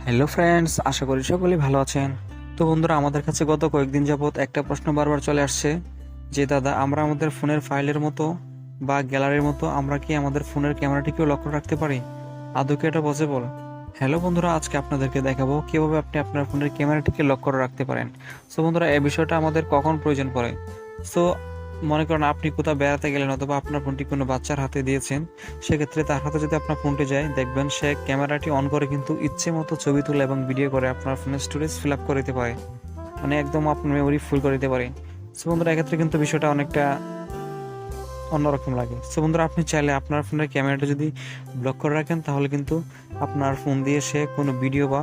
Hello friends, আশা করি সকলেই ভালো আছেন। তো বন্ধুরা, আমাদের কাছে গত কয়েকদিন যাবত একটা প্রশ্ন বারবার চলে আসছে যে দাদা, আমরা আমাদের ফোনের ফাইলের মতো বা গ্যালারির মতো আমরা কি আমাদের ফোনের ক্যামেরাটিকেও লক্ষ্য রাখতে পারি? আদৌ কি এটা পসিবল? হ্যালো বন্ধুরা, আজকে আপনাদেরকে দেখাবো কিভাবে আপনি আপনার ফোনের ক্যামেরাটিকে লক করে রাখতে পারেন। সো বন্ধুরা, এই বিষয়টা আমাদের কখন প্রয়োজন পড়ে? সো মনে করেন আপনি কোথাও বেড়াতে গেলেন অথবা আপনার ফোনটি কোনো বাচ্চার হাতে দিয়েছেন, সেক্ষেত্রে তার হাতে যদি আপনার ফোনটি যায়, দেখবেন সে ক্যামেরাটি অন করে কিন্তু ইচ্ছে মতো ছবি তুলে এবং ভিডিও করে আপনার ফোনের স্টোরেজ ফিল আপ করে দিতে পারে, মানে একদম আপনার মেমোরি ফুল করে দিতে পারে। সো বন্ধুরা, এক্ষেত্রে কিন্তু বিষয়টা অনেকটা অন্যরকম লাগে। সো বন্ধুরা, আপনি চাইলে আপনার ফোনের ক্যামেরাটা যদি ব্লক করে রাখেন, তাহলে কিন্তু আপনার ফোন দিয়ে সে কোনো ভিডিও বা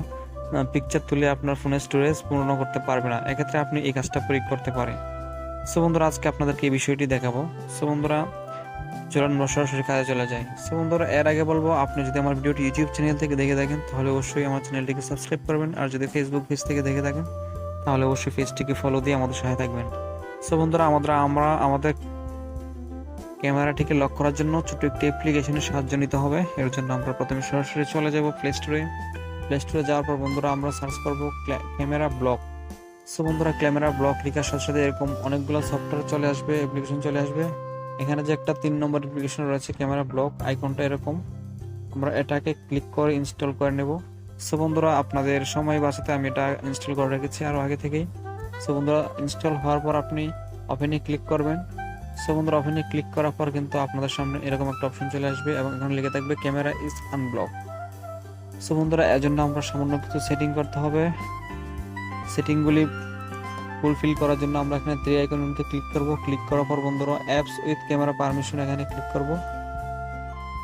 পিকচার তুলে আপনার ফোনের স্টোরেজ পূর্ণ করতে পারবে না। এক্ষেত্রে আপনি এই কাজটা প্রয়োগ করতে পারেন। সো বন্ধুরা, আজকে আপনাদেরকে এই বিষয়টি দেখাবো। সো বন্ধুরা, চলুন আমরা সরাসরি কাজে চলে যাই। সো বন্ধুরা, এর আগে বলবো, আপনি যদি আমার ভিডিওটি ইউটিউব চ্যানেল থেকে দেখে থাকেন তাহলে অবশ্যই আমার চ্যানেলটিকে সাবস্ক্রাইব করবেন, আর যদি ফেসবুক পেজ থেকে দেখে থাকেন তাহলে অবশ্যই পেজটিকে ফলো দিয়ে আমাদের সাথে থাকবেন। সো বন্ধুরা, আমরা আমাদের ক্যামেরাটিকে লক করার জন্য ছোট্ট একটি অ্যাপ্লিকেশনের সাহায্য নিতে হবে। এর জন্য আমরা প্রথমে সরাসরি চলে যাব প্লে স্টোরে যাওয়ার পর বন্ধুরা আমরা সার্চ করব ক্যামেরা ব্লক। সো বন্ধুরা, ক্যামেরা ব্লক লেখার সাথে সাথে এরকম অনেকগুলো সফটওয়্যার চলে আসবে, অ্যাপ্লিকেশন চলে আসবে। এখানে যে একটা 3 নম্বর অ্যাপ্লিকেশন রয়েছে ক্যামেরা ব্লক আইকনটা এরকম, আমরা এটাকে ক্লিক করে ইনস্টল করে নেব। সো বন্ধুরা, আপনাদের সময় বাঁচাতে আমি এটা ইনস্টল করে রেখেছি আরও আগে থেকেই। সো বন্ধুরা, ইনস্টল হওয়ার পর আপনি ওপেনে ক্লিক করবেন। সো বন্ধুরা, ওপেনে ক্লিক করার পর কিন্তু আপনাদের সামনে এরকম একটা অপশন চলে আসবে এবং এখানে লিখে থাকবে ক্যামেরা ইজ আনব্লক। সো বন্ধুরা, এর জন্য আমরা সামান্য কিছু সেটিং করতে হবে। সেটিংগুলি ফুলফিল করার জন্য আমরা এখানে 3 আইকনটিতে ক্লিক করব। ক্লিক করার পর বন্ধুরা অ্যাপস উইথ ক্যামেরা পারমিশন এখানে ক্লিক করব।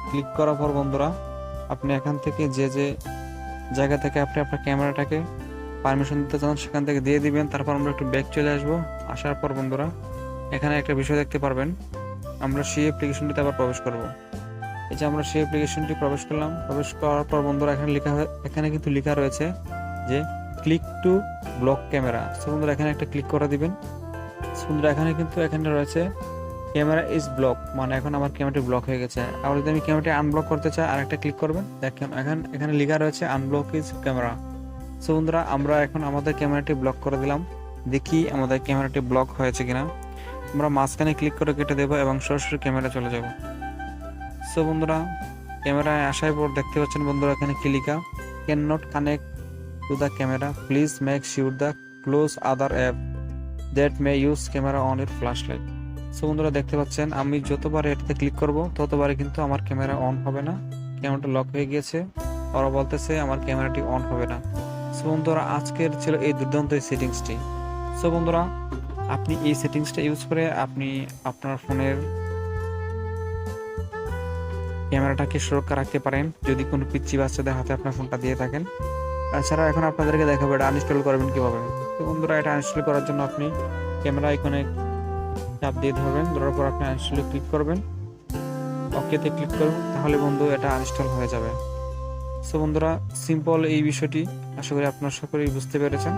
ক্লিক করার পর বন্ধুরা, আপনি এখান থেকে যে জায়গা থেকে আপনি আপনার ক্যামেরাটাকে পারমিশন দিতে চান সেখান থেকে দিয়ে দিবেন। তারপর আমরা একটু ব্যাক চলে আসব। আসার পর বন্ধুরা, এখানে একটা বিষয় দেখতে পারবেন, আমরা সেই অ্যাপ্লিকেশনটিতে আবার প্রবেশ করব। এই যে আমরা সেই অ্যাপ্লিকেশনটি প্রবেশ করলাম। প্রবেশ করার পর বন্ধুরা, এখানে কিন্তু লেখা রয়েছে যে click to vlog camera. So বন্ধুরা, এখানে একটা ক্লিক করে দিবেন। বন্ধুরা, এখানে রয়েছে ক্যামেরা ইজ ব্লক, মানে এখন আমার ক্যামেরাটি ব্লক হয়ে গেছে। আবার যদি আমি ক্যামেরাটি আনব্লক করতে চাই, আর একটা ক্লিক করবেন, দেখেন এখানে লেখা রয়েছে আনব্লক ইজ ক্যামেরা। সো বন্ধুরা, আমরা এখন আমাদের ক্যামেরাটি ব্লক করে দিলাম। দেখি আমাদের ক্যামেরাটি ব্লক হয়েছে কিনা। আমরা মাঝখানে ক্লিক করে কেটে দেবো এবং সরাসরি ক্যামেরা চলে যাব। সো বন্ধুরা, ক্যামেরায় আসার পর দেখতে পাচ্ছেন বন্ধুরা, এখানে কি লেখা, can not connect to the camera, please make sure the close other app that may use camera on your flash light. So বন্ধুরা, দেখতে পাচ্ছেন আমি যতবার এটাতে ক্লিক করব ততবারই কিন্তু আমার ক্যামেরা অন হবে না, ক্যামেরাটা লক হয়ে গিয়েছে। ওরা বলতেছে আমার ক্যামেরাটি অন হবে না। সো বন্ধুরা, আজকের ছিল এই দুর্দান্ত এই সেটিংসটি। সো বন্ধুরা, আপনি এই সেটিংসটা ইউজ করে আপনি আপনার ফোনের ক্যামেরাটাকে সুরক্ষা রাখতে পারেন যদি কোনো পিচ্চি বাচ্চাদের হাতে আপনার ফোনটা দিয়ে থাকেন। তাছাড়া এখন আপনাদেরকে দেখাবো এটা আনইনস্টল করবেন কিভাবে। তো বন্ধুরা, এটা আনইনস্টল করার জন্য আপনি ক্যামেরা আইকনে চাপ দিয়ে ধরবেন, ধরার পর আপনি আনইনস্টলে ক্লিক করবেন, ওকেতে ক্লিক করবেন, তাহলে বন্ধু এটা আনইনস্টল হয়ে যাবে। সো বন্ধুরা, সিম্পল এই বিষয়টি, আশা করি আপনারা সকলেই বুঝতে পেরেছেন।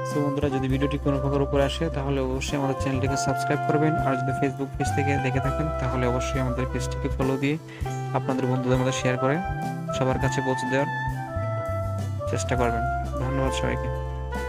সো বন্ধুরা, যদি ভিডিওটি কোনো প্রকার উপরে আসে তাহলে অবশ্যই আমাদের চ্যানেলটিকে সাবস্ক্রাইব করবেন, আর যদি ফেসবুক পেজ থেকে দেখে থাকেন তাহলে অবশ্যই আমাদের পেজটিকে ফলো দিয়ে আপনাদের বন্ধুদের মধ্যে শেয়ার করে সবার কাছে পৌঁছে দেওয়ার চেষ্টা করবেন। ধন্যবাদ সবাইকে।